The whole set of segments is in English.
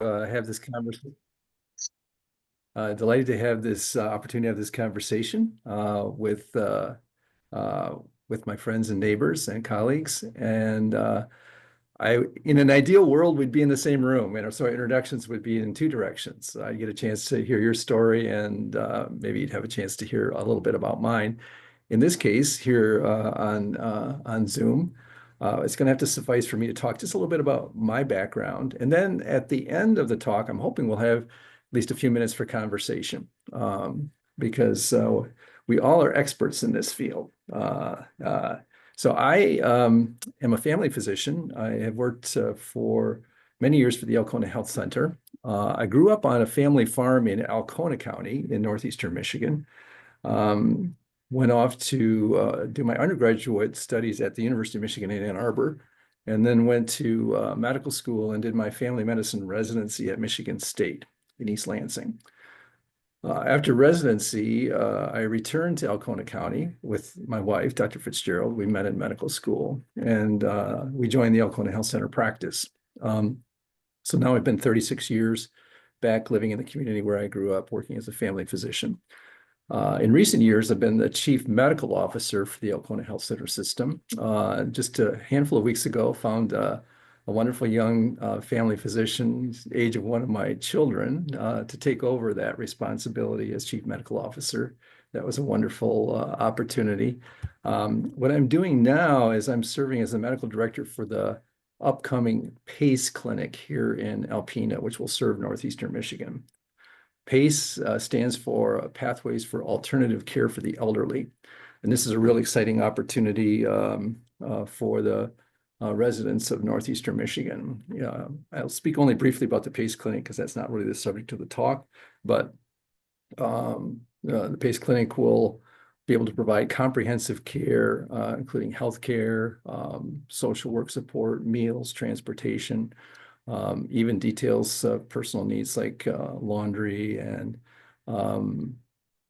have this conversation. Delighted to have this opportunity to have this conversation with my friends and neighbors and colleagues. And in an ideal world, we'd be in the same room, and so our introductions would be in two directions. I get a chance to hear your story, and maybe you'd have a chance to hear a little bit about mine. In this case, here on Zoom, it's going to have to suffice for me to talk just a little bit about my background, and then at the end of the talk, I'm hoping we'll have at least a few minutes for conversation, because we all are experts in this field. So I am a family physician. I have worked for many years for the Alcona Health Center. I grew up on a family farm in Alcona County in northeastern Michigan. Went off to do my undergraduate studies at the University of Michigan in Ann Arbor, and then went to medical school and did my family medicine residency at Michigan State in East Lansing. After residency, I returned to Alcona County with my wife, Dr. Fitzgerald. We met in medical school, and we joined the Alcona Health Center practice. So now I've been 36 years back living in the community where I grew up, working as a family physician. In recent years, I've been the chief medical officer for the Alcona Health Center system. Just a handful of weeks ago, found a wonderful young family physician, age of one of my children, to take over that responsibility as chief medical officer. That was a wonderful opportunity. What I'm doing now is I'm serving as the medical director for the upcoming PACE clinic here in Alpena, which will serve northeastern Michigan. PACE stands for Pathways for Alternative Care for the Elderly. And this is a really exciting opportunity for the residents of northeastern Michigan. I'll speak only briefly about the PACE clinic because that's not really the subject of the talk, but the PACE clinic will be able to provide comprehensive care, including health care, social work support, meals, transportation, even details of personal needs like laundry and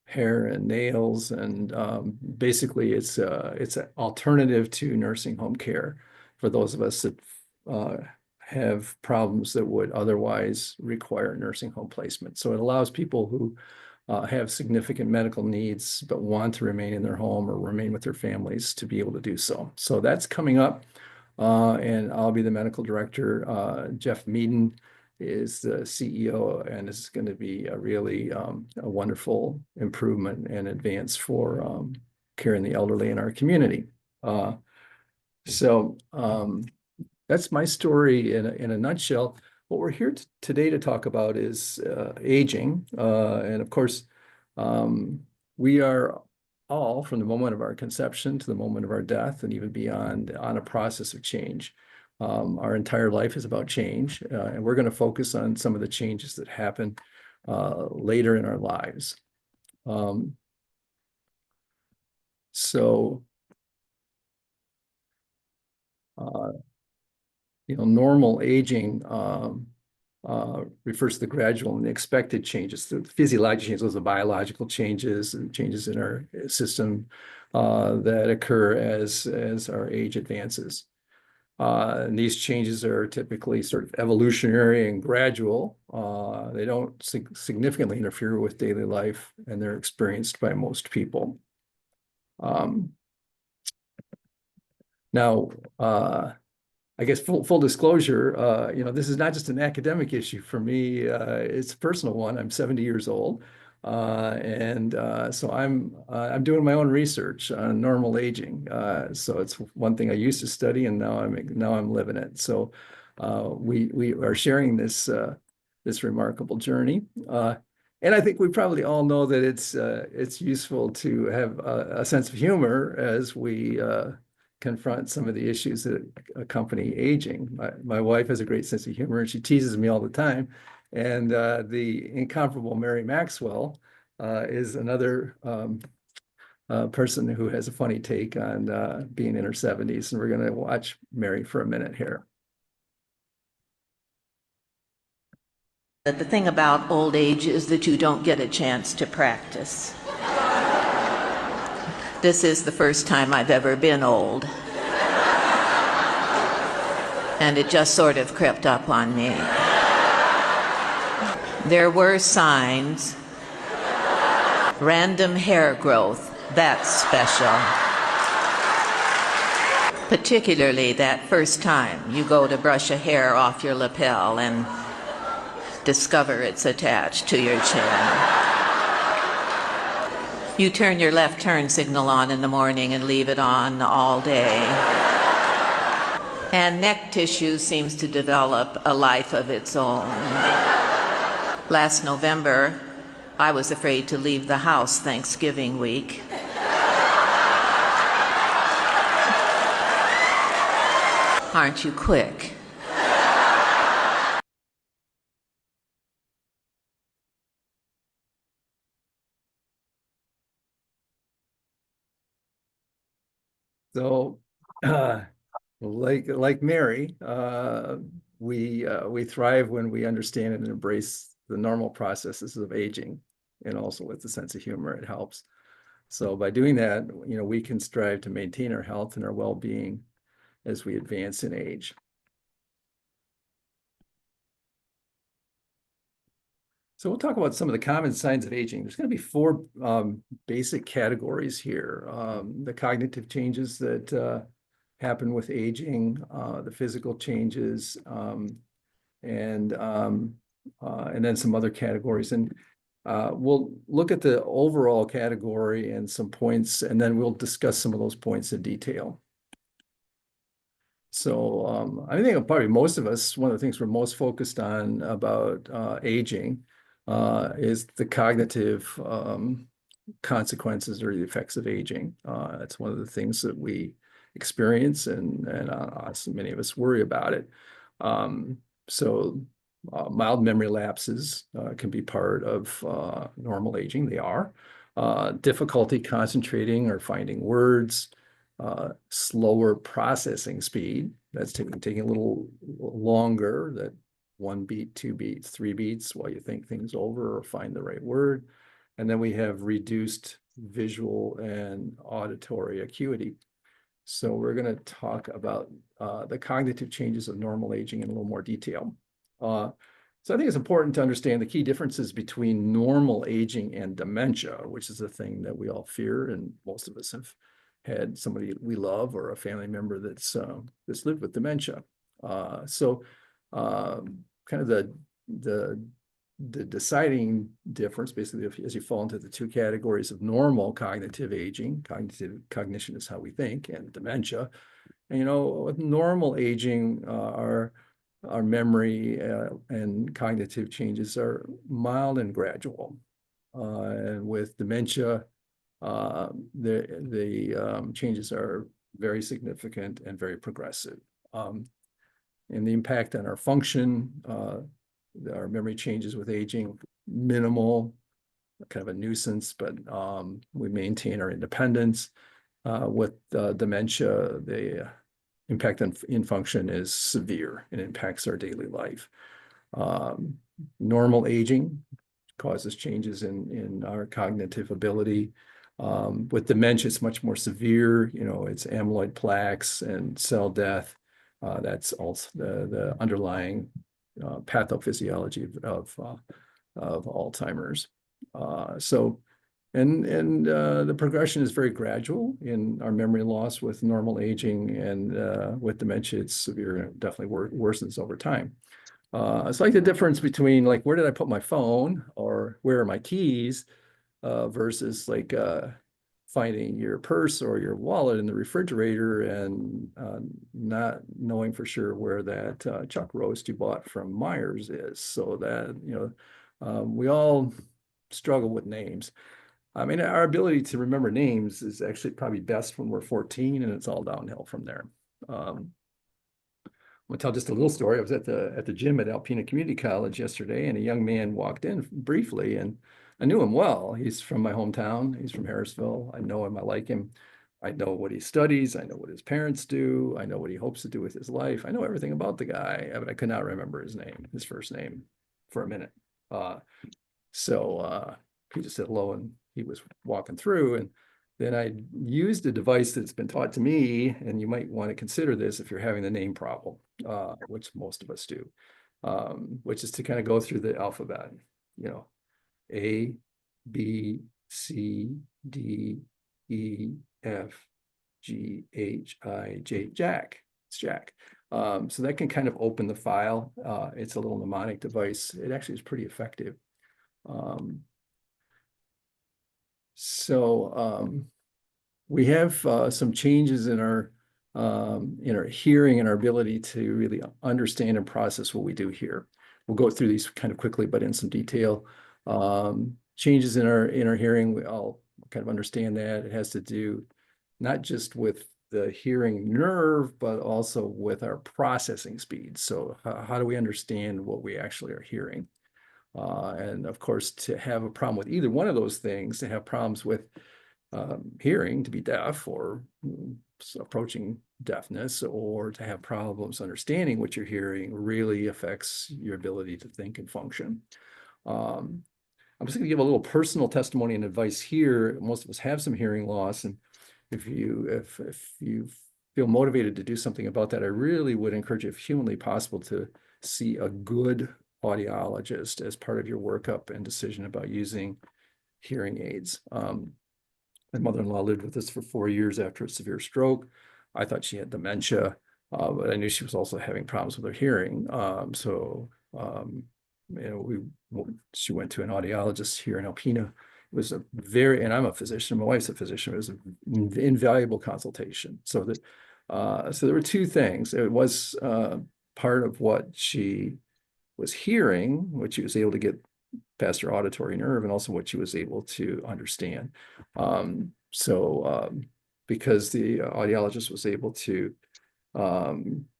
hair and nails. And basically it's an alternative to nursing home care for those of us that have problems that would otherwise require nursing home placement. So it allows people who have significant medical needs but want to remain in their home or remain with their families to be able to do so. So that's coming up, and I'll be the medical director. Jeff Meaden is the CEO, and this is going to be a really a wonderful improvement and advance for care in the elderly in our community. So that's my story in a nutshell. What we're here today to talk about is aging. And of course, we are all, from the moment of our conception to the moment of our death and even beyond, on a process of change. Our entire life is about change, and we're going to focus on some of the changes that happen later in our lives. Normal aging refers to the gradual and the expected changes. The physiological changes, those are biological changes and changes in our system that occur as our age advances. And these changes are typically sort of evolutionary and gradual. They don't significantly interfere with daily life, and they're experienced by most people. Now, I guess full disclosure, this is not just an academic issue for me. It's a personal one. I'm 70 years old, and so I'm doing my own research on normal aging. So it's one thing I used to study, and now I'm living it. So we are sharing this remarkable journey. And I think we probably all know that it's useful to have a sense of humor as we confront some of the issues that accompany aging. My wife has a great sense of humor, and she teases me all the time. And the incomparable Mary Maxwell is another person who has a funny take on being in her 70s. And we're going to watch Mary for a minute here. That the thing about old age is that you don't get a chance to practice. This is the first time I've ever been old. And it just sort of crept up on me. There were signs. Random hair growth, that's special. Particularly that first time you go to brush a hair off your lapel and discover it's attached to your chin. You turn your left turn signal on in the morning and leave it on all day. And neck tissue seems to develop a life of its own. Last November, I was afraid to leave the house Thanksgiving week. Aren't you quick? So, like Mary, we thrive when we understand and embrace the normal processes of aging, and also with a sense of humor, it helps. So by doing that, we can strive to maintain our health and our well-being as we advance in age. So we'll talk about some of the common signs of aging. There's going to be four basic categories here. The cognitive changes that happen with aging, the physical changes, and then some other categories. And we'll look at the overall category and some points, and then we'll discuss some of those points in detail. So I think probably most of us, one of the things we're most focused on about aging is the cognitive consequences or the effects of aging. It's one of the things that we experience, and many of us worry about it. So mild memory lapses can be part of normal aging. They are. Difficulty concentrating or finding words, slower processing speed. That's taking a little longer, that 1 beat, 2 beats, 3 beats while you think things over or find the right word. And then we have reduced visual and auditory acuity. So we're going to talk about the cognitive changes of normal aging in a little more detail. So I think it's important to understand the key differences between normal aging and dementia, which is a thing that we all fear, and most of us have had somebody we love or a family member that's lived with dementia. Kind of the deciding difference, basically, as you fall into the two categories of normal cognitive aging. Cognition is how we think, and dementia. And with normal aging, our memory and cognitive changes are mild and gradual. And with dementia, the changes are very significant and very progressive. And the impact on our function, our memory changes with aging, minimal, kind of a nuisance, but we maintain our independence. With dementia, the impact in function is severe and impacts our daily life. Normal aging causes changes in our cognitive ability. With dementia, it's much more severe. It's amyloid plaques and cell death. That's also the underlying pathophysiology of Alzheimer's. The progression is very gradual in our memory loss with normal aging, and with dementia, it's severe and definitely worsens over time. It's like the difference between where did I put my phone or where are my keys versus finding your purse or your wallet in the refrigerator and not knowing for sure where that chuck roast you bought from Myers is. So that, we all struggle with names. I mean, our ability to remember names is actually probably best when we're 14, and it's all downhill from there. I'm gonna tell just a little story. I was at the gym at Alpena Community College yesterday, and a young man walked in briefly, and I knew him well. He's from my hometown. He's from Harrisville. I know him. I like him. I know what he studies. I know what his parents do. I know what he hopes to do with his life. I know everything about the guy, but I could not remember his first name, for a minute. He just said hello, and he was walking through, and then I used a device that's been taught to me, and you might want to consider this if you're having the name problem, which most of us do, which is to kind of go through the alphabet. A, B, C, D, E, F, G, H, I, J, Jack. It's Jack. So that can kind of open the file. It's a little mnemonic device. It actually is pretty effective. Um, so we have some changes in our hearing and our ability to really understand and process what we do here. We'll go through these kind of quickly, but in some detail. Changes in our hearing, we all kind of understand that. It has to do not just with the hearing nerve, but also with our processing speed. So how do we understand what we actually are hearing? And of course, to have a problem with either one of those things, to have problems with hearing, to be deaf or approaching deafness, or to have problems understanding what you're hearing, really affects your ability to think and function. I'm just going to give a little personal testimony and advice here. Most of us have some hearing loss, and if you feel motivated to do something about that, I really would encourage you, if humanly possible, to see a good audiologist as part of your workup and decision about using hearing aids. My mother-in-law lived with us for 4 years after a severe stroke. I thought she had dementia, but I knew she was also having problems with her hearing. She went to an audiologist here in Alpena. It was and I'm a physician, my wife's a physician. It was an invaluable consultation. So there were two things. It was part of what she was hearing, which she was able to get past her auditory nerve, and also what she was able to understand. Because the audiologist was able to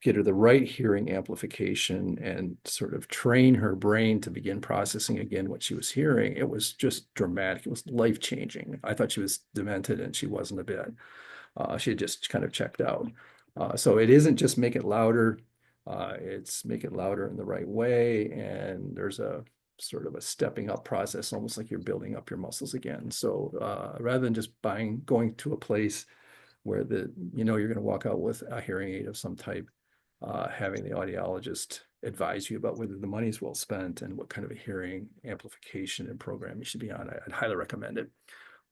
get her the right hearing amplification and sort of train her brain to begin processing again what she was hearing, it was just dramatic. It was life-changing. I thought she was demented, and she wasn't a bit. She had just kind of checked out. So it isn't just make it louder, it's make it louder in the right way, and there's a sort of a stepping up process, almost like you're building up your muscles again. So rather than just going to a place where you're going to walk out with a hearing aid of some type, having the audiologist advise you about whether the money is well spent and what kind of a hearing amplification and program you should be on, I'd highly recommend it.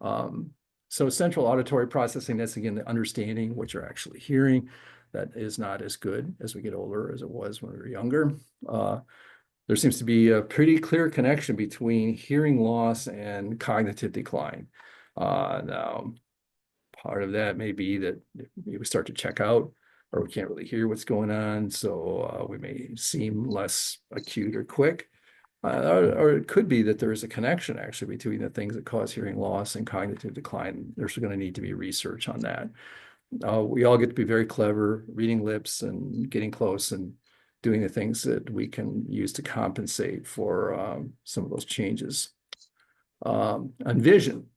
So central auditory processing, that's again the understanding what you're actually hearing. That is not as good as we get older as it was when we were younger. There seems to be a pretty clear connection between hearing loss and cognitive decline. Now, part of that may be that we start to check out, or we can't really hear what's going on, so we may seem less acute or quick. Or it could be that there is a connection actually between the things that cause hearing loss and cognitive decline. There's going to need to be research on that. We all get to be very clever, reading lips and getting close and doing the things that we can use to compensate for some of those changes. On vision,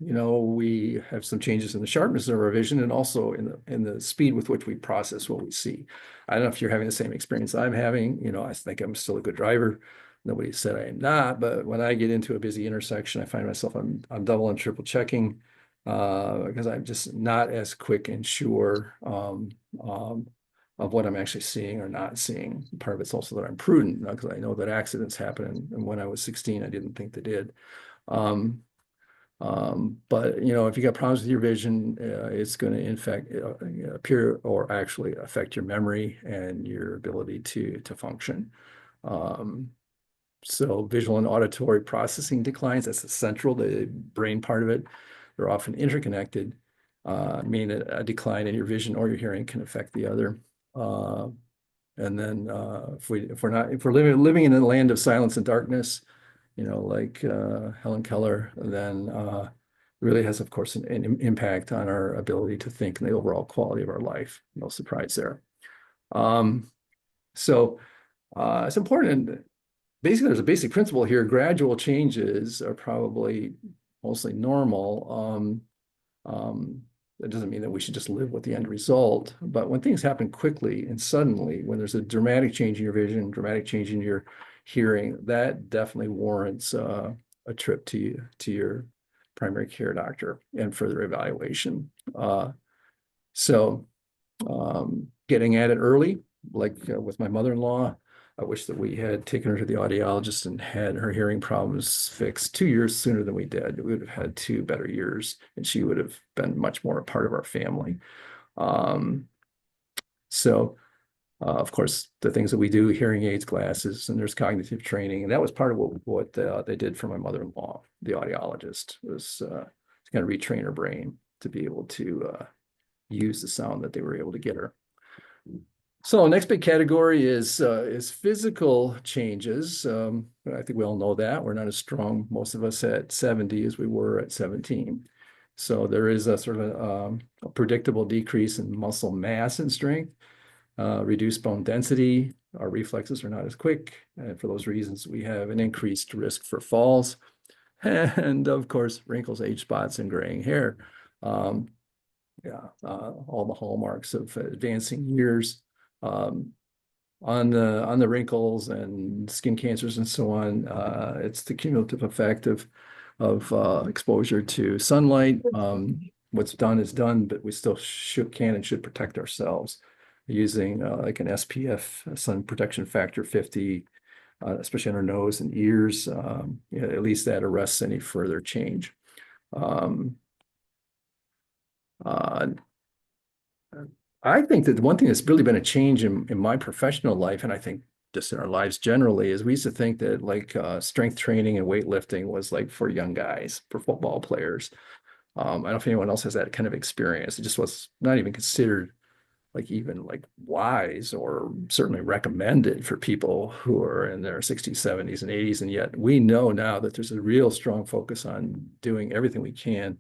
we have some changes in the sharpness of our vision, and also in the speed with which we process what we see. I don't know if you're having the same experience I'm having. I think I'm still a good driver. Nobody said I am not, but when I get into a busy intersection, I find myself I'm double and triple checking because I'm just not as quick and sure of what I'm actually seeing or not seeing. Part of it's also that I'm prudent, because I know that accidents happen, and when I was 16, I didn't think they did. But if you got problems with your vision, it's going to in fact appear or actually affect your memory and your ability to function. So visual and auditory processing declines, that's the central, the brain part of it. They're often interconnected, meaning a decline in your vision or your hearing can affect the other. And then if we're living in a land of silence and darkness, like Helen Keller, then really has, of course, an impact on our ability to think and the overall quality of our life. No surprise there. So it's important. Basically, there's a basic principle here. Gradual changes are probably mostly normal. That doesn't mean that we should just live with the end result. But when things happen quickly and suddenly, when there's a dramatic change in your vision, dramatic change in your hearing, that definitely warrants a trip to your primary care doctor and further evaluation. So getting at it early, like with my mother-in-law, I wish that we had taken her to the audiologist and had her hearing problems fixed 2 years sooner than we did. We would have had 2 better years, and she would have been much more a part of our family. Um, so, of course, the things that we do, hearing aids, glasses, and there's cognitive training, and that was part of what they did for my mother-in-law, the audiologist, was to kind of retrain her brain to be able to use the sound that they were able to get her. So next big category is physical changes. I think we all know that we're not as strong, most of us at 70 as we were at 17. So there is a sort of a predictable decrease in muscle mass and strength, reduced bone density. Our reflexes are not as quick, and for those reasons, we have an increased risk for falls, and of course, wrinkles, age spots, and graying hair. Um, yeah, all the hallmarks of advancing years. Um, on the wrinkles and skin cancers and so on. It's the cumulative effect of exposure to sunlight. What's done is done, but we still can and should protect ourselves using like an SPF, sun protection factor 50, especially on our nose and ears. Yeah, at least that arrests any further change. Um, uh, I think that the one thing that's really been a change in my professional life, and I think just in our lives generally, is we used to think that like strength training and weightlifting was like for young guys, for football players. I don't know if anyone else has that kind of experience. It just was not even considered like even like wise or certainly recommended for people who are in their 60s, 70s, and 80s. And yet we know now that there's a real strong focus on doing everything we can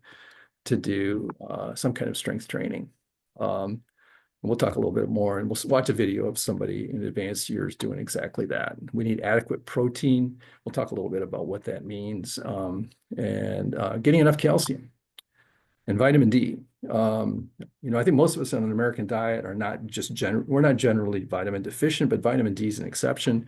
to do some kind of strength training. Um, We'll talk a little bit more, and we'll watch a video of somebody in advanced years doing exactly that. We need adequate protein. We'll talk a little bit about what that means, and getting enough calcium and vitamin D. I think most of us on an American diet are not just we're not generally vitamin deficient, but vitamin D is an exception.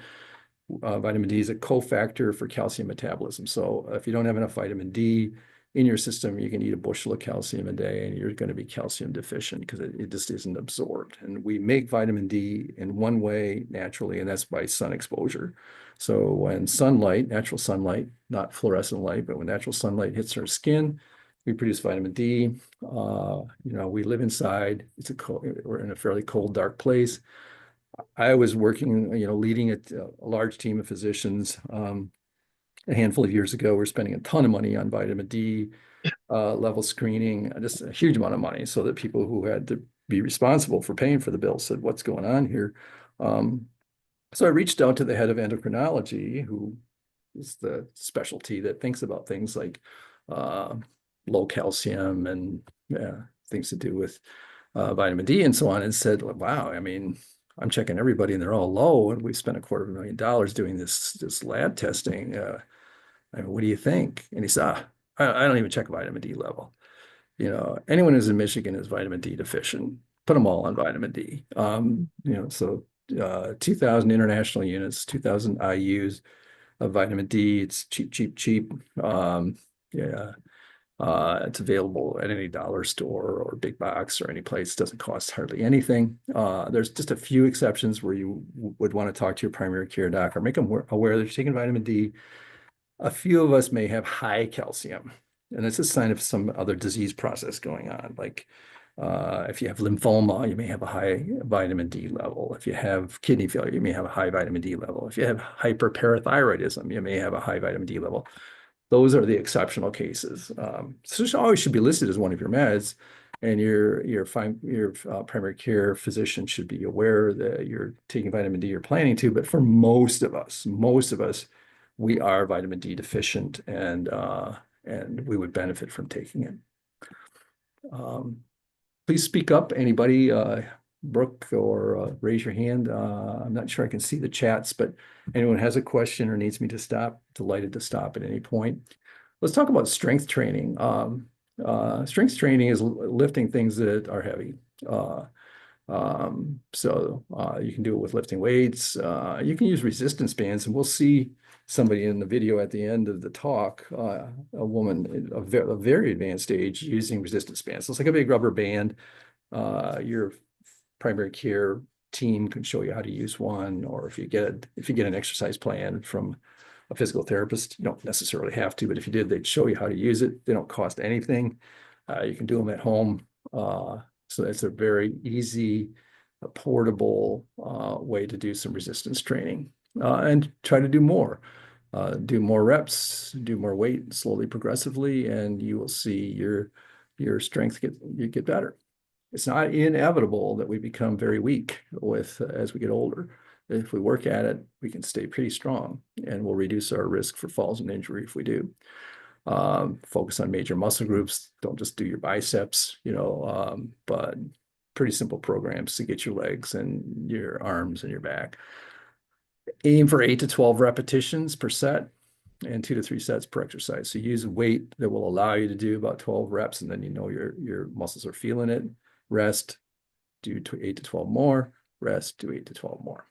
Vitamin D is a cofactor for calcium metabolism. So if you don't have enough vitamin D in your system, you can eat a bushel of calcium a day and you're going to be calcium deficient because it just isn't absorbed. And we make vitamin D in one way naturally, and that's by sun exposure. So when sunlight, natural sunlight, not fluorescent light, but when natural sunlight hits our skin, we produce vitamin D. We live inside. We're in a fairly cold, dark place. I was working, leading a large team of physicians a handful of years ago. We're spending a ton of money on vitamin D level screening, just a huge amount of money, so that people who had to be responsible for paying for the bill said, "What's going on here?" So I reached out to the head of endocrinology, who is the specialty that thinks about things like uh, low calcium and things to do with vitamin D and so on, and said, "Wow, I mean, I'm checking everybody and they're all low, and we spent $250,000 doing this lab testing. I mean, what do you think?" And he said, I don't even check vitamin D level. Anyone who's in Michigan is vitamin D deficient. Put them all on vitamin D. So 2,000 international units, 2,000 IUs of vitamin D. It's cheap, cheap, cheap. Yeah. It's available at any dollar store or big box or any place. It doesn't cost hardly anything. There's just a few exceptions where you would want to talk to your primary care doc or make them aware that you're taking vitamin D. A few of us may have high calcium, and it's a sign of some other disease process going on. Like if you have lymphoma, you may have a high vitamin D level. If you have kidney failure, you may have a high vitamin D level. If you have hyperparathyroidism, you may have a high vitamin D level. Those are the exceptional cases. So this always should be listed as one of your meds, and your primary care physician should be aware that you're taking vitamin D, you're planning to. But for most of us, we are vitamin D deficient, and we would benefit from taking it. Please speak up, anybody, Brooke, or raise your hand. I'm not sure I can see the chats, but anyone has a question or needs me to stop, delighted to stop at any point. Let's talk about strength training. Strength training is lifting things that are heavy. So you can do it with lifting weights. You can use resistance bands, and we'll see somebody in the video at the end of the talk, a woman of a very advanced age using resistance bands. So it's like a big rubber band. Your primary care team can show you how to use one, or if you get an exercise plan from a physical therapist, you don't necessarily have to, but if you did, they'd show you how to use it. They don't cost anything. You can do them at home. So it's a very easy, portable way to do some resistance training and try to do more. Do more reps, do more weight slowly, progressively, and you will see your strength get better. It's not inevitable that we become very weak as we get older. If we work at it, we can stay pretty strong, and we'll reduce our risk for falls and injury if we do. Focus on major muscle groups. Don't just do your biceps, but pretty simple programs to get your legs and your arms and your back. Aim for 8 to 12 repetitions per set and 2 to 3 sets per exercise. So use weight that will allow you to do about 12 reps, and then your muscles are feeling it. Rest, do 8 to 12 more. Rest, do 8 to 12 more.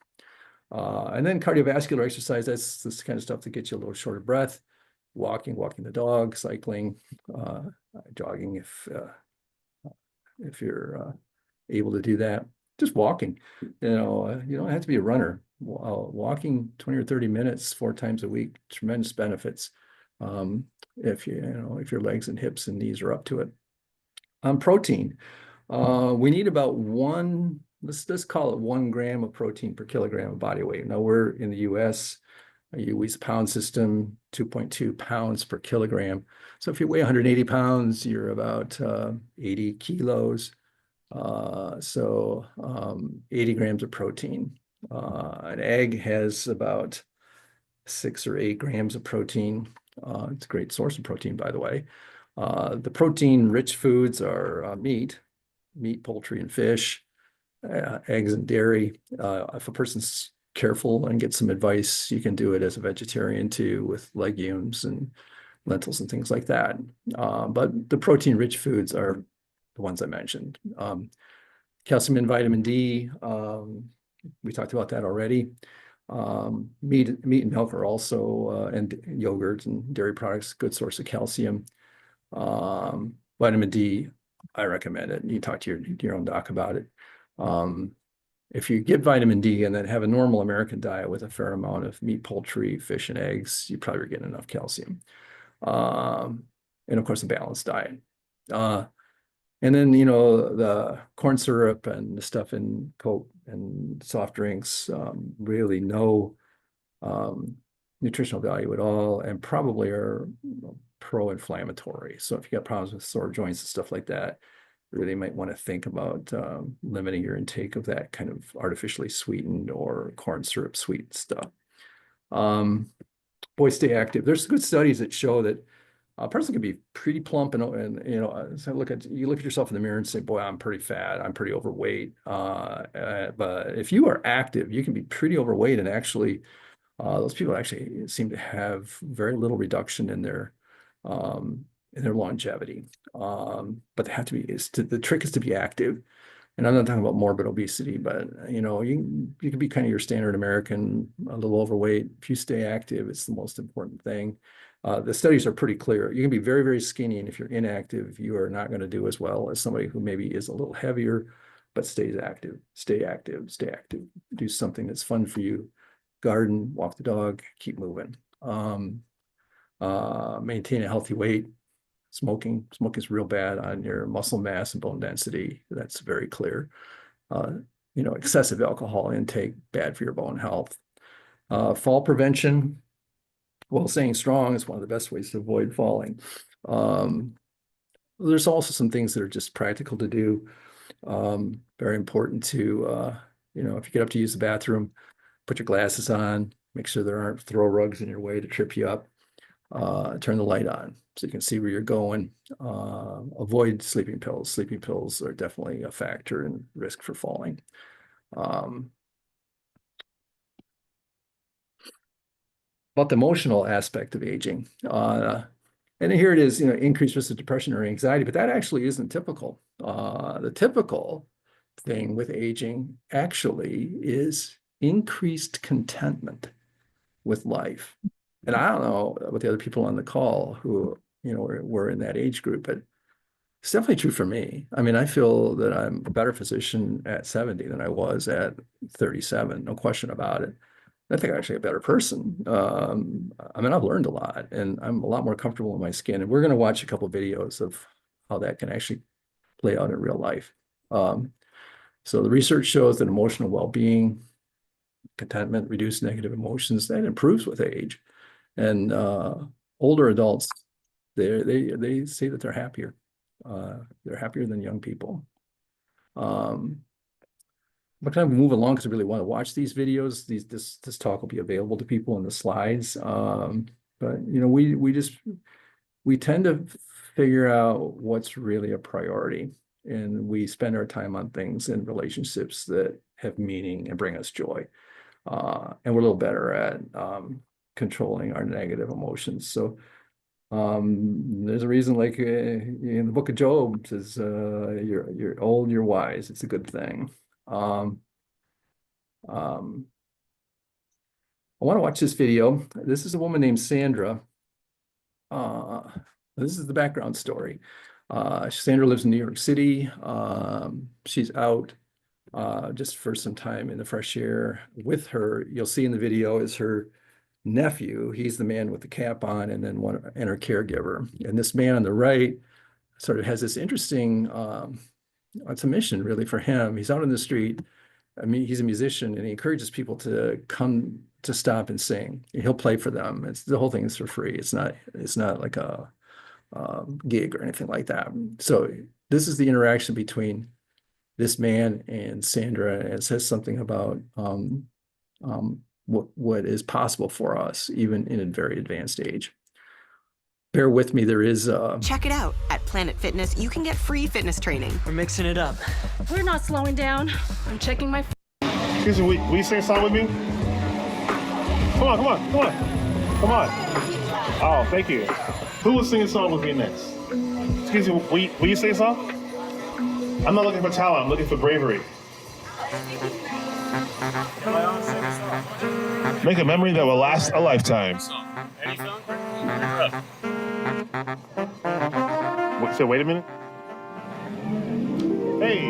And then cardiovascular exercise, that's this kind of stuff to get you a little short of breath. Walking the dog, cycling, jogging if you're able to do that. Just walking. You don't have to be a runner. Walking 20 or 30 minutes 4 times a week, tremendous benefits. If your legs and hips and knees are up to it. Protein. We need about let's call it 1 gram of protein per kilogram of body weight. Now we're in the US, you use a pound system, 2.2 pounds per kilogram. So if you weigh 180 pounds, you're about 80 kilos. So 80 grams of protein. An egg has about 6 or 8 grams of protein. It's a great source of protein, by the way. The protein-rich foods are meat, poultry, and fish, eggs and dairy. If a person's careful and gets some advice, you can do it as a vegetarian too, with legumes and lentils and things like that. But the protein-rich foods are the ones I mentioned. Calcium and vitamin D, we talked about that already. Meat and milk are also, and yogurt and dairy products, good source of calcium. Vitamin D, I recommend it. You talk to your own doc about it. If you get vitamin D and then have a normal American diet with a fair amount of meat, poultry, fish, and eggs, you probably get enough calcium. And of course, a balanced diet. And then, the corn syrup and the stuff in Coke and soft drinks, really no nutritional value at all, and probably are pro-inflammatory. So if you got problems with sore joints and stuff like that, you really might want to think about limiting your intake of that kind of artificially sweetened or corn syrup sweet stuff. Boy, stay active. There's good studies that show that a person can be pretty plump and so you look at yourself in the mirror and say, boy, I'm pretty fat, I'm pretty overweight. But if you are active, you can be pretty overweight, and actually those people actually seem to have very little reduction in their longevity. But they have to be, the trick is to be active. And I'm not talking about morbid obesity, but you can be kind of your standard American, a little overweight. If you stay active, it's the most important thing. The studies are pretty clear. You can be very, very skinny, and if you're inactive, you are not going to do as well as somebody who maybe is a little heavier, but stays active. Stay active, stay active. Do something that's fun for you. Garden, walk the dog, keep moving. Maintain a healthy weight. Smoking is real bad on your muscle mass and bone density. That's very clear. Excessive alcohol intake, bad for your bone health. Fall prevention, well, staying strong is one of the best ways to avoid falling. There's also some things that are just practical to do. Very important to, if you get up to use the bathroom, put your glasses on, make sure there aren't throw rugs in your way to trip you up. Turn the light on so you can see where you're going. Avoid sleeping pills. Sleeping pills are definitely a factor in risk for falling. About the emotional aspect of aging. And here it is, increased risk of depression or anxiety, but that actually isn't typical. The typical thing with aging actually is increased contentment with life. And I don't know what the other people on the call who, were in that age group, but It's definitely true for me. I mean, I feel that I'm a better physician at 70 than I was at 37, no question about it. I think I'm actually a better person. I mean, I've learned a lot and I'm a lot more comfortable in my skin. And we're going to watch a couple of videos of how that can actually play out in real life. Um, so the research shows that emotional well-being, contentment, reduced negative emotions, that improves with age. And older adults, they say that they're happier. They're happier than young people. But kind of move along because I really want to watch these videos. This talk will be available to people in the slides. But you know, we tend to figure out what's really a priority, and we spend our time on things and relationships that have meaning and bring us joy. And we're a little better at controlling our negative emotions. So there's a reason, like in the book of Job, it says you're old, you're wise. It's a good thing. Um, I want to watch this video. This is a woman named Sandra. Uh, this is the background story. Sandra lives in New York City. She's out just for some time in the fresh air with her. You'll see in the video is her nephew. He's the man with the cap on, and then her caregiver. And this man on the right sort of has this interesting, it's a mission really for him. He's out in the street. I mean, he's a musician and he encourages people to come to stop and sing. He'll play for them. The whole thing is for free. It's not like a gig or anything like that. So this is the interaction between this man and Sandra. And it says something about what is possible for us, even in a very advanced age. Bear with me, there is Check it out. At Planet Fitness, you can get free fitness training. We're mixing it up. We're not slowing down. I'm checking my. Excuse me, will you sing a song with me? Come on, come on, come on. Come on. Oh, thank you. Who will sing a song with me next? Excuse me, will you sing a song? I'm not looking for talent, I'm looking for bravery. Make a memory that will last a lifetime. Any song? So wait a minute. Hey.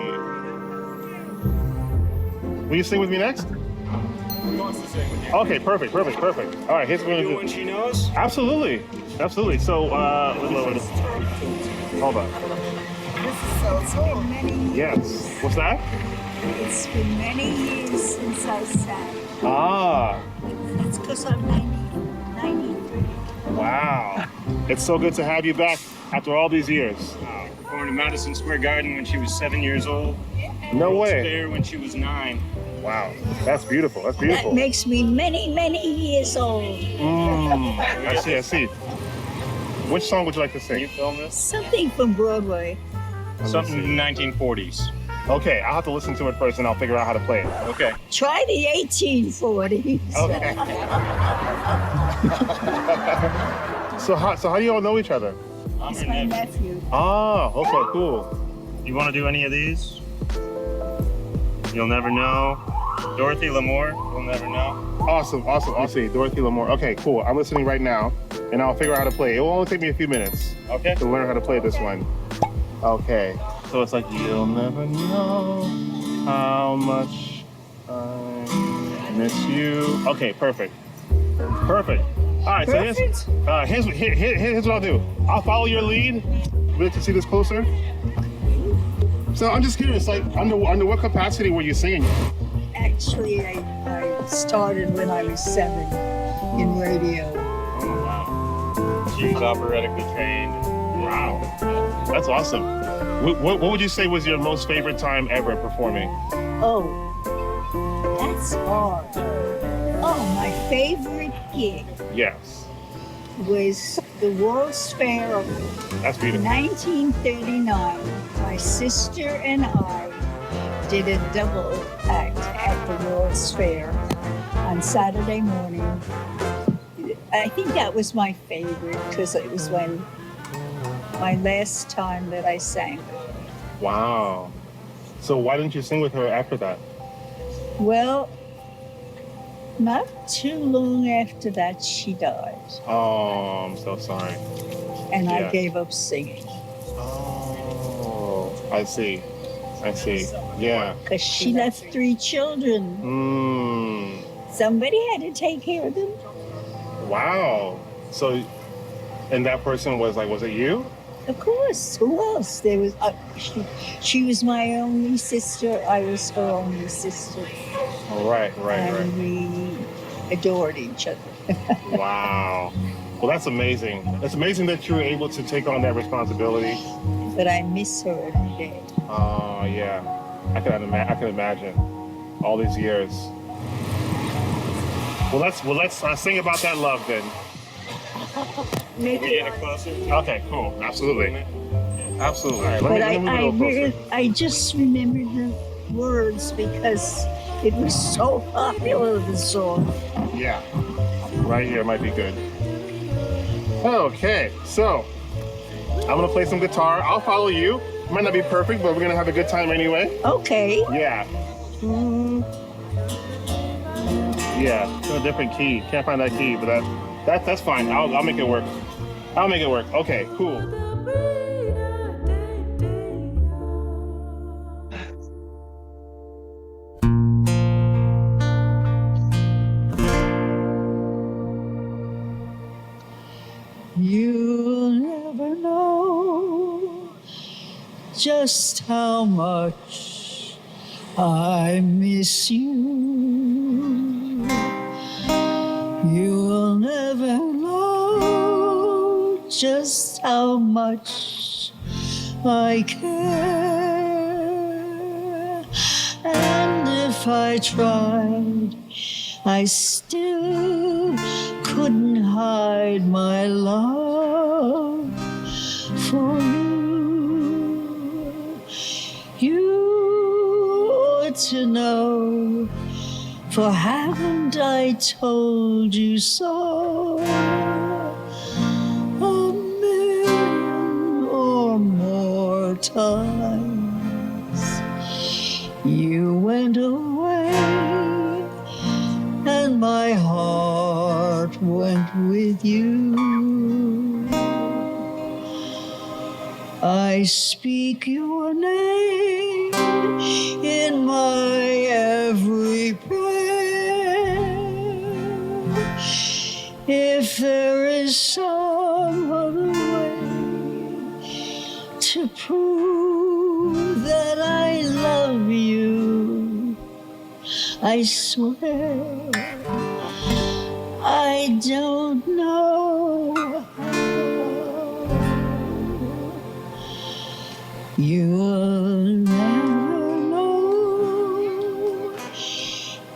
Will you sing with me next? Who wants to sing with you? Okay, perfect. All right, here's what we're You gonna when do. she knows? Absolutely. So, hold on. This is so cool. Many, Yes. What's that? it's been many years since I sang. Ah, That's because I'm 93. wow. It's so good to have you back after all these years. Wow. Performed in Madison Square Garden when she was 7 years old. No World's way. Fair when she was 9. Wow. That's beautiful. That makes me many, many years old. I see. Which song would you like to Can you sing? film this? Something from Broadway. Something in the 1940s. Okay, I'll have to listen to it first and I'll figure out how to play it. Okay. Try the 1840s. Okay. So how do you all know each other? I'm It's her my nephew. nephew. Oh, okay, cool. You want to do any of these? You'll never know. Dorothy Lamour, you'll never know. Awesome. I'll see. Dorothy Lamour. Okay, cool. I'm listening right now and I'll figure out how to play. It will only take me a few minutes Okay. to learn how to play this one. Okay. So it's like, you'll never know how much I miss you. Okay, perfect. All right, Perfect. so here's what I'll do. I'll follow your lead. Would you like to see this closer? So I'm just curious, like, under what capacity were you singing? Actually, I started when I was 7 in radio. Oh, wow. She was operatically trained. Wow, that's awesome. What would you say was your most favorite time ever performing? Oh, that's hard. Oh, my favorite gig Yes, was the World's Fair of that's beautiful. 1939. My sister and I did a double act at the World's Fair on Saturday morning. I think that was my favorite because it was my last time that I sang. Wow. So why didn't you sing with her after that? Well, not too long after that, she died, Oh, I'm so sorry. and Yeah. I gave up singing. Oh. I see. I see. Yeah. because she left 3 children. Somebody had to take care of them. Wow. So, and that person was like, was it you? Of course. Who else? There was. She was my only sister. I was her only sister, Right. and we adored each other. Wow. Well, that's amazing. It's amazing that you were able to take on that responsibility. But I miss her every day. Oh, yeah. I can imagine. All these years. Well, let's sing about that love then. We get it closer. Okay, cool. Absolutely. Absolutely. All right, But let me go closer. I just remembered the words because it was so popular, the song. Yeah. Right here might be good. Okay, so I'm gonna play some guitar. I'll follow you. It might not be perfect, but we're gonna have a good time anyway. Okay. Yeah. Yeah, it's in a different key. Can't find that key, but that's fine. I'll make it work. I'll make it work. Okay, cool. You'll never know just how much I miss you. You'll never know just how much I care. And if I tried, I still couldn't hide my love for you. You ought to know, for haven't I told you so? A million or more times you went away, and my heart went with you. I speak your name in my every prayer. If there is some other way to prove that I love you, I swear I don't know how. You'll never know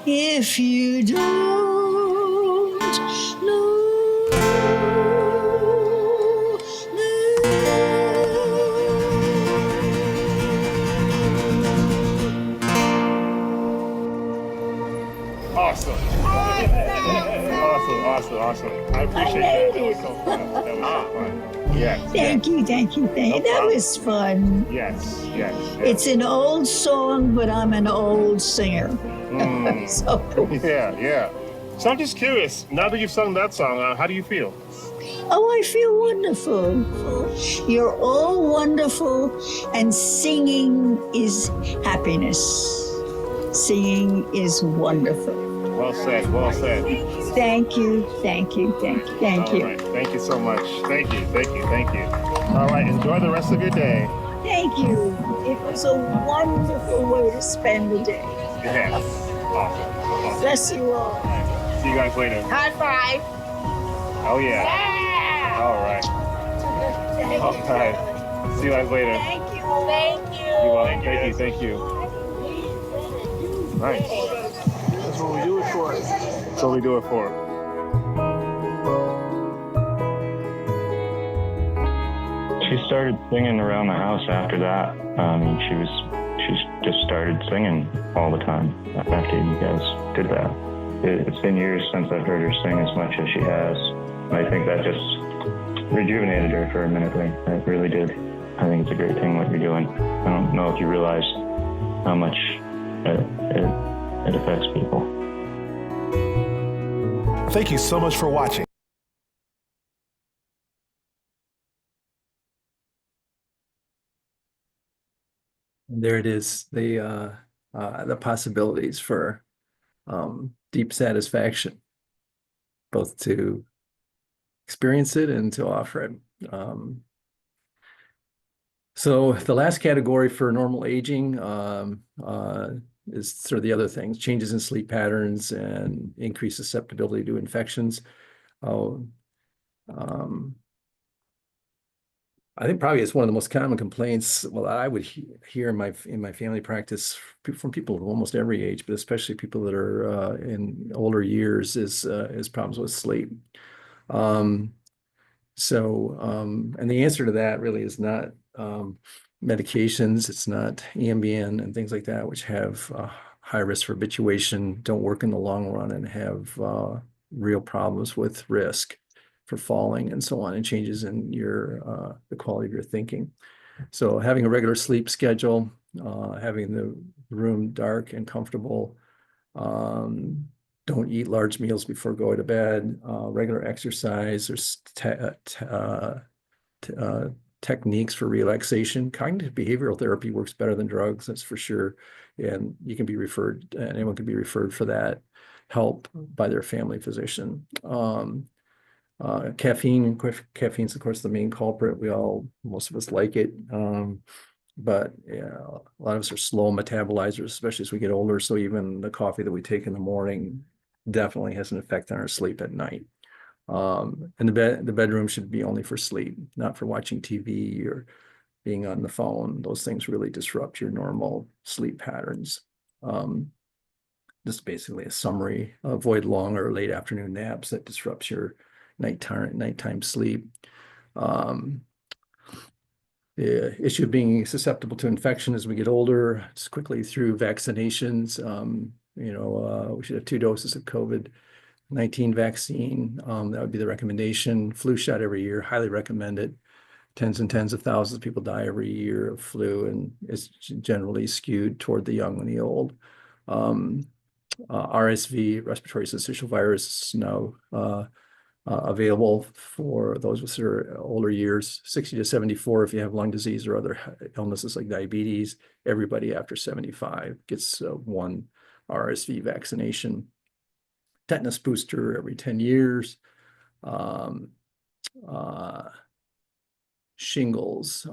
if you don't know. Awesome. Awesome. I appreciate that. That was so fun. Yes. Thank you. No That problem. was fun. Yes. It's an old song, but I'm an old singer. So, Yeah. So I'm just curious, now that you've sung that song, how do you feel? oh, I feel wonderful. You're all wonderful, and singing is happiness. Singing is wonderful. Well said. Thank you. All right. Thank you so much. Thank you. All right. Enjoy the rest of your day. Thank you. It was a wonderful way to spend the day. Yeah. Awesome. Bless you all. See you guys later. High five. Oh, yeah. All right. See you guys later. Thank you. You're welcome. Thank you. Nice. That's what we do it for. That's what we do it for. She started singing around the house after that. She just started singing all the time after you guys did that. It's been years since I've heard her sing as much as she has. And I think that just rejuvenated her for a minute there. It really did. I think it's a great thing what you're doing. I don't know if you realize how much it affects people. Thank you so much for watching. there it is. The possibilities for deep satisfaction, both to experience it and to offer it. So the last category for normal aging is sort of the other things, changes in sleep patterns and increased susceptibility to infections. Um, I think probably it's one of the most common complaints. Well, I would hear in my family practice from people of almost every age, but especially people that are in older years, is problems with sleep. Um, and the answer to that really is not medications. It's not Ambien and things like that, which have high risk for habituation, don't work in the long run, and have real problems with risk for falling and so on, and changes in the quality of your thinking. So having a regular sleep schedule, having the room dark and comfortable, don't eat large meals before going to bed, regular exercise. There's techniques for relaxation. Cognitive behavioral therapy works better than drugs, that's for sure. And anyone can be referred for that help by their family physician. Caffeine's of course the main culprit. Most of us like it. But yeah, a lot of us are slow metabolizers, especially as we get older. So even the coffee that we take in the morning definitely has an effect on our sleep at night. And the bedroom should be only for sleep, not for watching TV or being on the phone. Those things really disrupt your normal sleep patterns. Just basically a summary: avoid long or late afternoon naps that disrupts your nighttime sleep. The issue of being susceptible to infection as we get older, just quickly through vaccinations. We should have 2 doses of COVID-19 vaccine. That would be the recommendation. Flu shot every year, highly recommended. Tens and tens of thousands of people die every year of flu, and it's generally skewed toward the young and the old. RSV, respiratory syncytial virus, is now available for those with older years, 60 to 74. If you have lung disease or other illnesses like diabetes, everybody after 75 gets one RSV vaccination. Tetanus booster every 10 years. Shingles.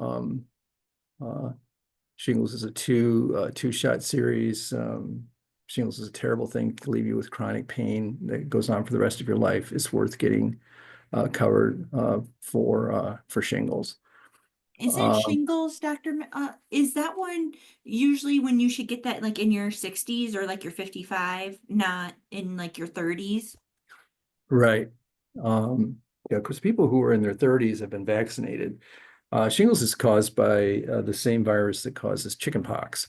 Shingles is a two-shot series. Shingles is a terrible thing. It can leave you with chronic pain that goes on for the rest of your life. It's worth getting covered for shingles. Isn't shingles, is that one usually when you should get that like in your 60s or like your 55, not in like your 30s? Right. Yeah, because people who are in their 30s have been vaccinated. Shingles is caused by the same virus that causes chickenpox.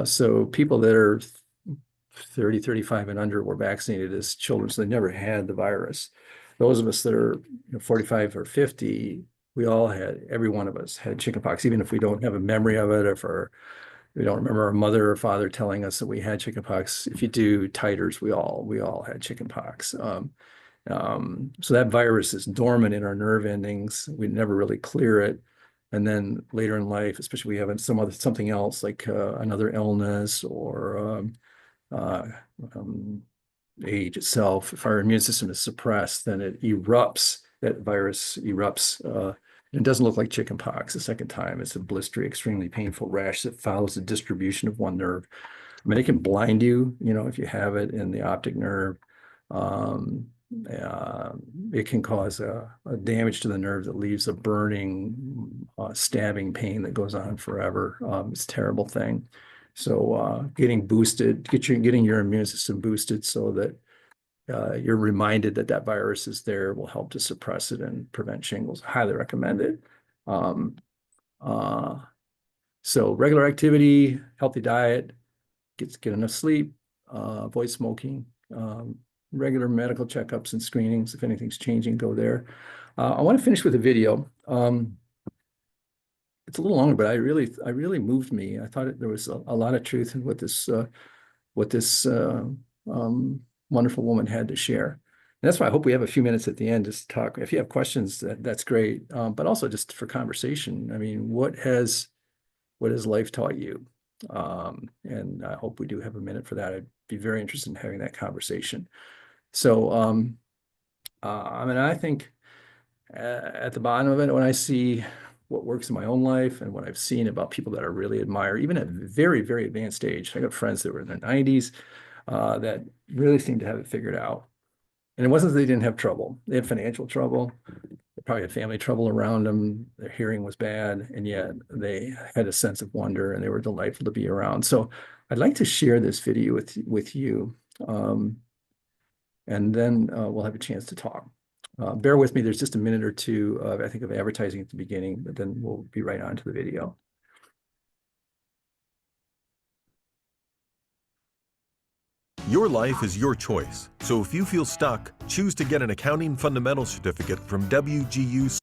So people that are 30, 35 and under were vaccinated as children, so they never had the virus. Those of us that are 45 or 50, every one of us had chickenpox, even if we don't have a memory of it, or we don't remember our mother or father telling us that we had chickenpox. If you do titers, we all had chickenpox. So that virus is dormant in our nerve endings. We never really clear it. And then later in life, especially if we have something else like another illness or age itself, if our immune system is suppressed, then it erupts. That virus erupts. It doesn't look like chickenpox the second time. It's a blistery, extremely painful rash that follows the distribution of one nerve. I mean, it can blind you, if you have it in the optic nerve. It can cause a damage to the nerve that leaves a burning, stabbing pain that goes on forever. It's a terrible thing. So getting your immune system boosted so that you're reminded that virus is there will help to suppress it and prevent shingles. Highly recommended. So regular activity, healthy diet, get enough sleep, avoid smoking, regular medical checkups and screenings. If anything's changing, go there. I want to finish with a video. It's a little longer, but I really moved me. I thought there was a lot of truth in what this wonderful woman had to share. And that's why I hope we have a few minutes at the end just to talk. If you have questions, that's great. But also just for conversation. I mean, what has what has life taught you? And I hope we do have a minute for that. I'd be very interested in having that conversation. So, I mean, I think at the bottom of it, when I see what works in my own life and what I've seen about people that I really admire, even at very, very advanced age, I got friends that were in their 90s that really seemed to have it figured out. And it wasn't that they didn't have trouble. They had financial trouble. They probably had family trouble around them. Their hearing was bad, and yet they had a sense of wonder and they were delightful to be around. So I'd like to share this video with you. And then we'll have a chance to talk. Bear with me, there's just a minute or two of, I think, of advertising at the beginning, but then we'll be right on to the video. Your life is your choice. So if you feel stuck, choose to get an accounting fundamentals certificate from WGU.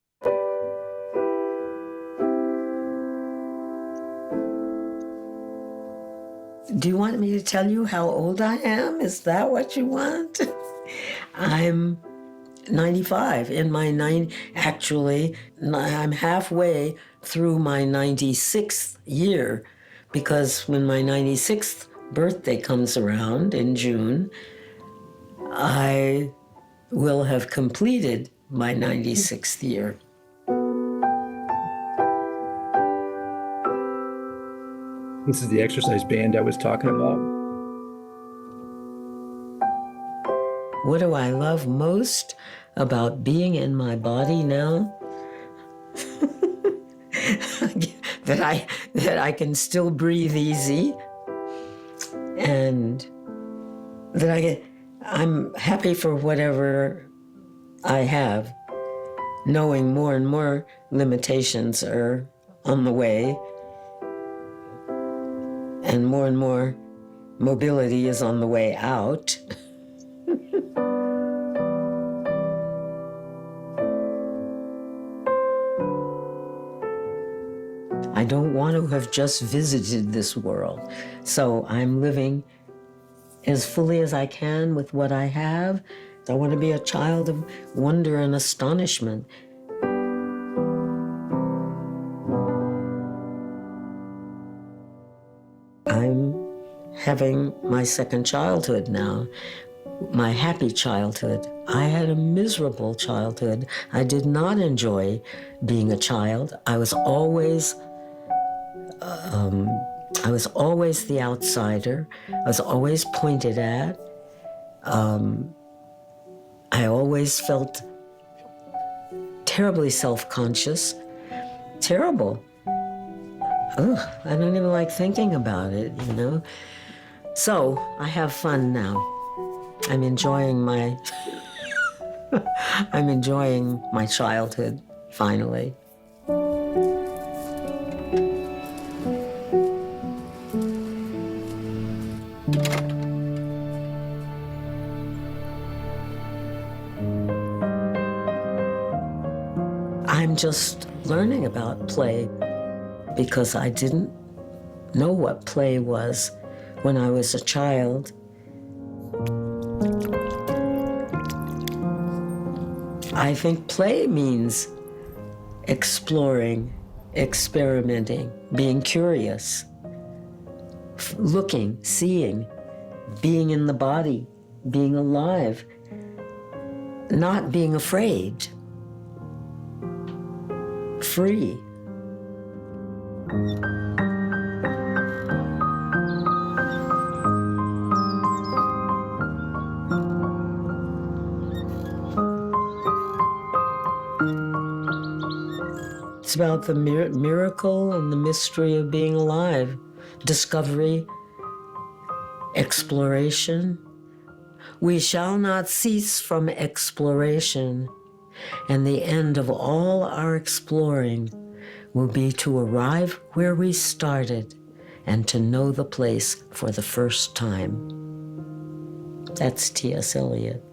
Do you want me to tell you how old I am? Is that what you want? I'm 95 in my actually, I'm halfway through my 96th year, because when my 96th birthday comes around in June, I will have completed my 96th year. This is the exercise band I was talking about. What do I love most about being in my body now? that I can still breathe easy, and that I'm happy for whatever I have, knowing more and more limitations are on the way, and more mobility is on the way out. I don't want to have just visited this world, so I'm living as fully as I can with what I have. I want to be a child of wonder and astonishment. I'm having my second childhood now, my happy childhood. I had a miserable childhood. I did not enjoy being a child. I was always the outsider. I was always pointed at. I always felt terribly self-conscious. Terrible. Ugh, I don't even like thinking about it, you know? So I have fun now. I'm enjoying my I'm enjoying my childhood, finally. I'm just learning about play because I didn't know what play was when I was a child. I think play means exploring, experimenting, being curious, looking, seeing, being in the body, being alive, not being afraid, free. It's about the miracle and the mystery of being alive, discovery, exploration. We shall not cease from exploration, and the end of all our exploring will be to arrive where we started and to know the place for the first time. That's T.S. Eliot.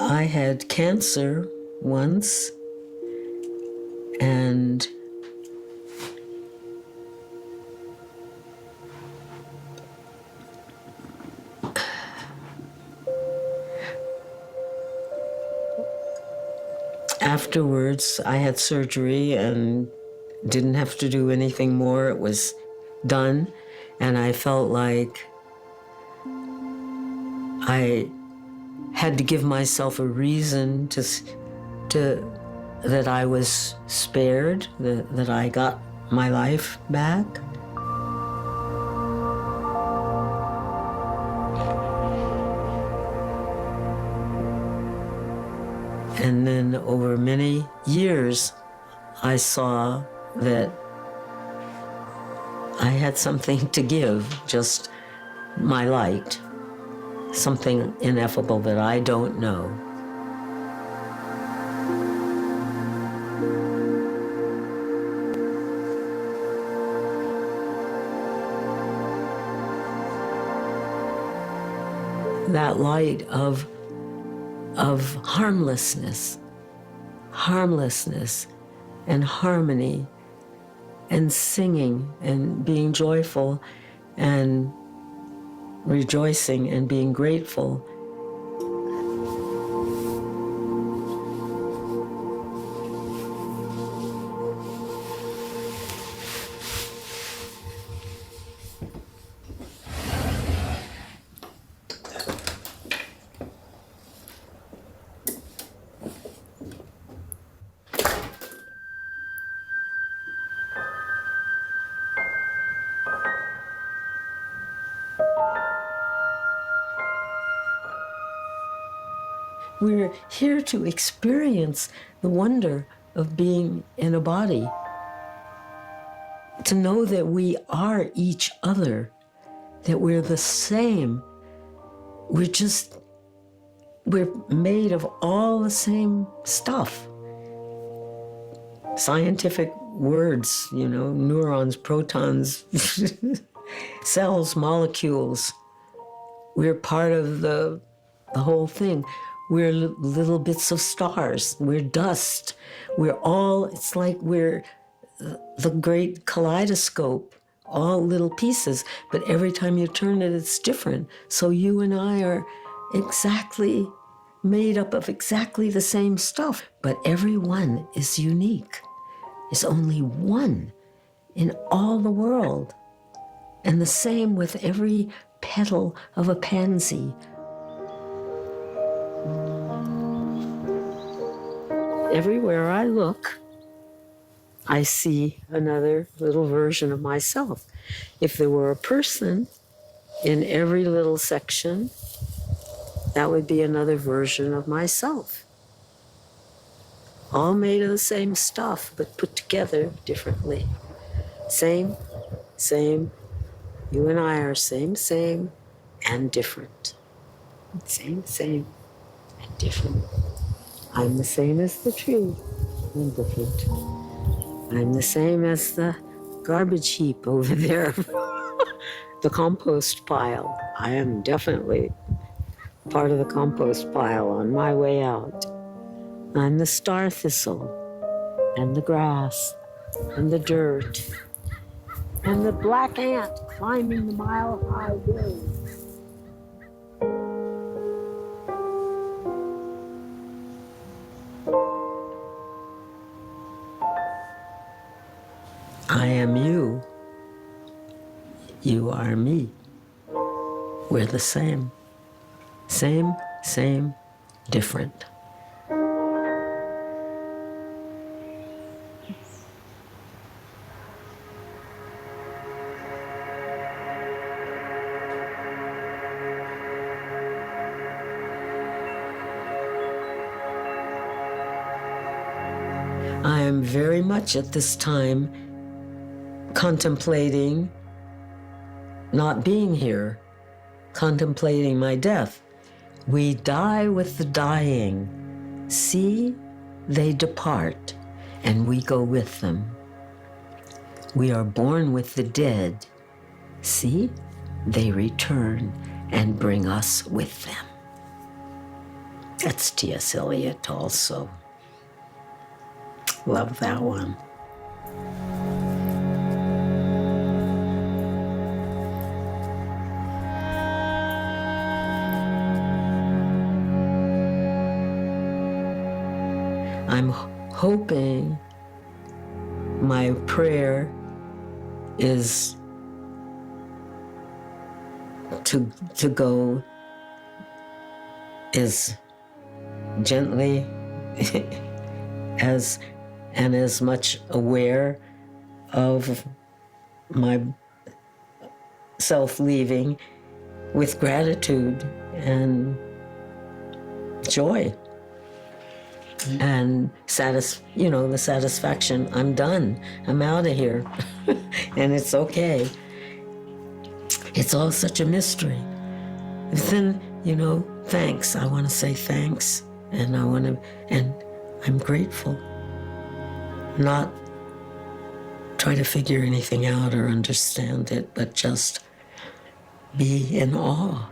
I had cancer once, and afterwards I had surgery and didn't have to do anything more. It was done, and I felt like I had to give myself a reason to that I was spared, that I got my life back. And then over many years, I saw that I had something to give, just my light, something ineffable that I don't know. That light of harmlessness and harmony and singing and being joyful and rejoicing and being grateful. We're here to experience the wonder of being in a body, to know that we are each other, that we're the same. We're made of all the same stuff. Scientific words, neurons, protons, cells, molecules. We're part of the whole thing. We're little bits of stars. We're dust. It's like we're the great kaleidoscope, all little pieces, but every time you turn it, it's different. So you and I are exactly made up of exactly the same stuff, but every one is unique. There's only one in all the world. And the same with every petal of a pansy. Everywhere I look, I see another little version of myself. If there were a person in every little section, that would be another version of myself. All made of the same stuff, but put together differently. Same. You and I are same, and different. Same, and different. I'm the same as the tree, and different. I'm the same as the garbage heap over there, the compost pile. I am definitely part of the compost pile on my way out. I'm the star thistle, and the grass, and the dirt, and the black ant climbing the mile-high hill. I am you. You are me. We're the same. Same, different. I am very much at this time contemplating not being here, contemplating my death. We die with the dying. See, they depart, and we go with them. We are born with the dead. See, they return and bring us with them. That's T.S. Eliot also. Love that one. I'm hoping my prayer is to go as gently as and as much aware of my self leaving with gratitude and joy and the satisfaction. I'm done. I'm out of here. And it's okay. It's all such a mystery. And then, thanks. I want to say thanks. And I'm grateful. Not try to figure anything out or understand it, but just be in awe.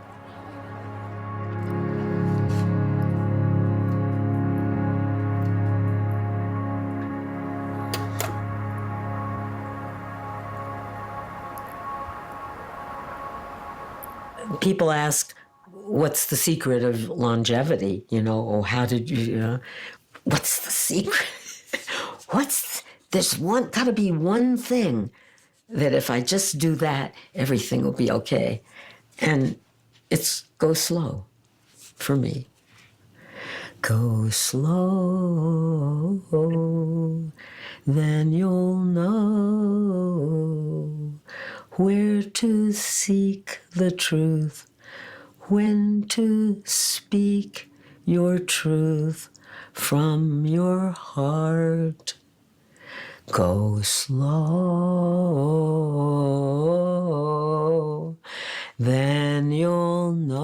People ask, what's the secret of longevity? Or how did you, what's the secret? There's gotta be one thing that if I just do that, everything will be okay. And it's go slow for me. Go slow, then you'll know where to seek the truth, when to speak your truth from your heart. Go slow, then you'll know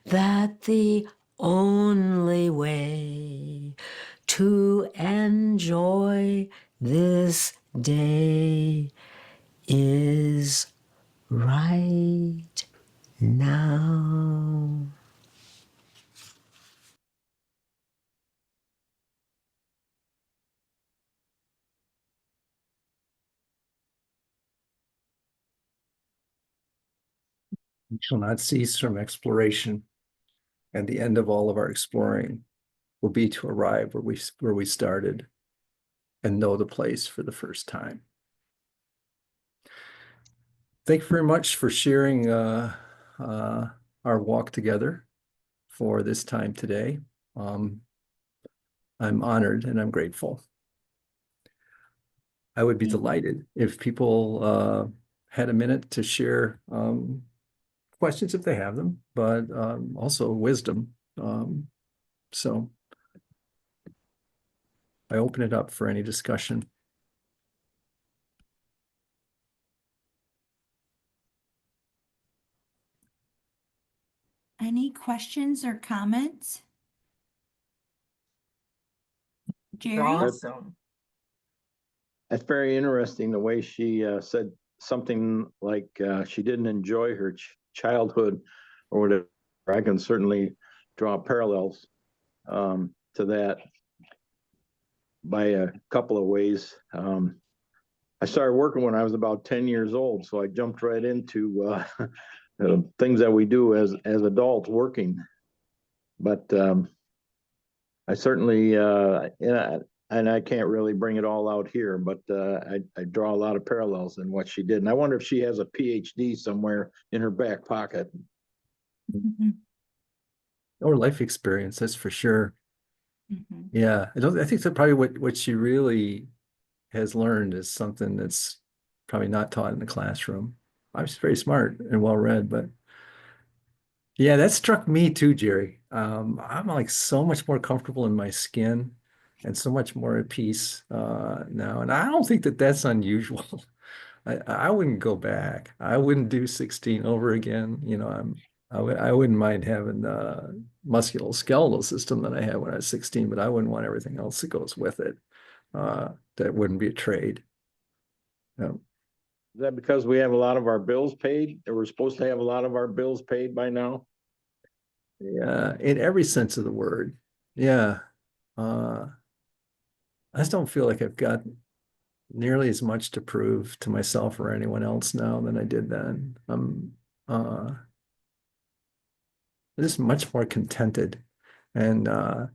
that the only way to enjoy this day is right now. We shall not cease from exploration, and the end of all of our exploring will be to arrive where we started and know the place for the first time. Thank you very much for sharing our walk together for this time today. I'm honored and I'm grateful. I would be delighted if people had a minute to share questions if they have them, but also wisdom. So I open it up for any discussion. Any questions or comments? Jerry? Awesome. That's very interesting the way she said something like she didn't enjoy her childhood or whatever. I can certainly draw parallels to that by a couple of ways. I started working when I was about 10 years old, so I jumped right into things that we do as adults working. But I certainly, and I can't really bring it all out here, but I draw a lot of parallels in what she did. And I wonder if she has a PhD somewhere in her back pocket. Mm-hmm. Or life experience, that's for sure. Mm-hmm. Yeah, I think that probably what she really has learned is something that's probably not taught in the classroom. I was very smart and well read, but yeah, that struck me too, Jerry. I'm like so much more comfortable in my skin and so much more at peace now. And I don't think that that's unusual. I wouldn't go back. I wouldn't do 16 over again. I wouldn't mind having the musculoskeletal system that I had when I was 16, but I wouldn't want everything else that goes with it. That wouldn't be a trade. No. Is that because we have a lot of our bills paid? Or we're supposed to have a lot of our bills paid by now? Yeah, in every sense of the word. Yeah. Uh, I just don't feel like I've got nearly as much to prove to myself or anyone else now than I did then. Uh, just much more contented and I'm,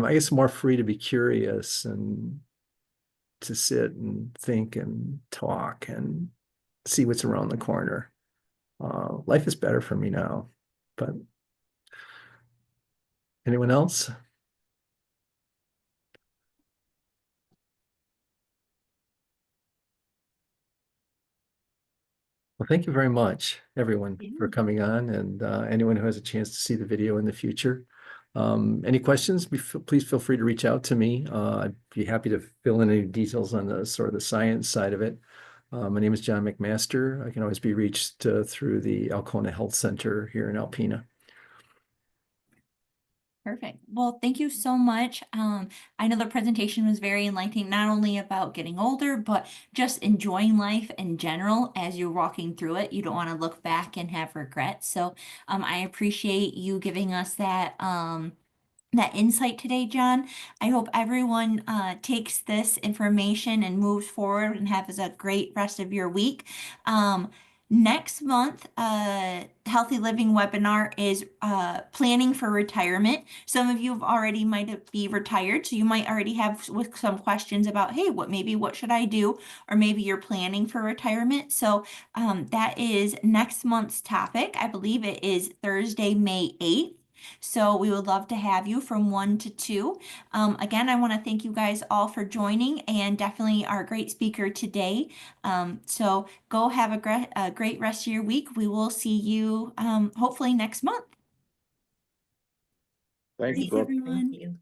I guess, more free to be curious and to sit and think and talk and see what's around the corner. Life is better for me now. But anyone else? Well, thank you very much, everyone, for coming on, and anyone who has a chance to see the video in the future. Any questions, please feel free to reach out to me. I'd be happy to fill in any details on the sort of the science side of it. My name is John McMaster. I can always be reached through the Alcona Health Center here in Alpena. Perfect. Well, thank you so much. I know the presentation was very enlightening, not only about getting older, but just enjoying life in general as you're walking through it. You don't want to look back and have regrets. So I appreciate you giving us that insight today, John. I hope everyone takes this information and moves forward and has a great rest of your week. Next month, Healthy Living webinar is planning for retirement. Some of you have already might be retired, so you might already have with some questions about, hey, what should I do? Or maybe you're planning for retirement. So that is next month's topic. I believe it is Thursday, May 8th. So we would love to have you from 1 to 2. Again, I want to thank you guys all for joining and definitely our great speaker today. So go have a great rest of your week. We will see you hopefully next month. Thanks, Thanks, Brooke. everyone. Thank you.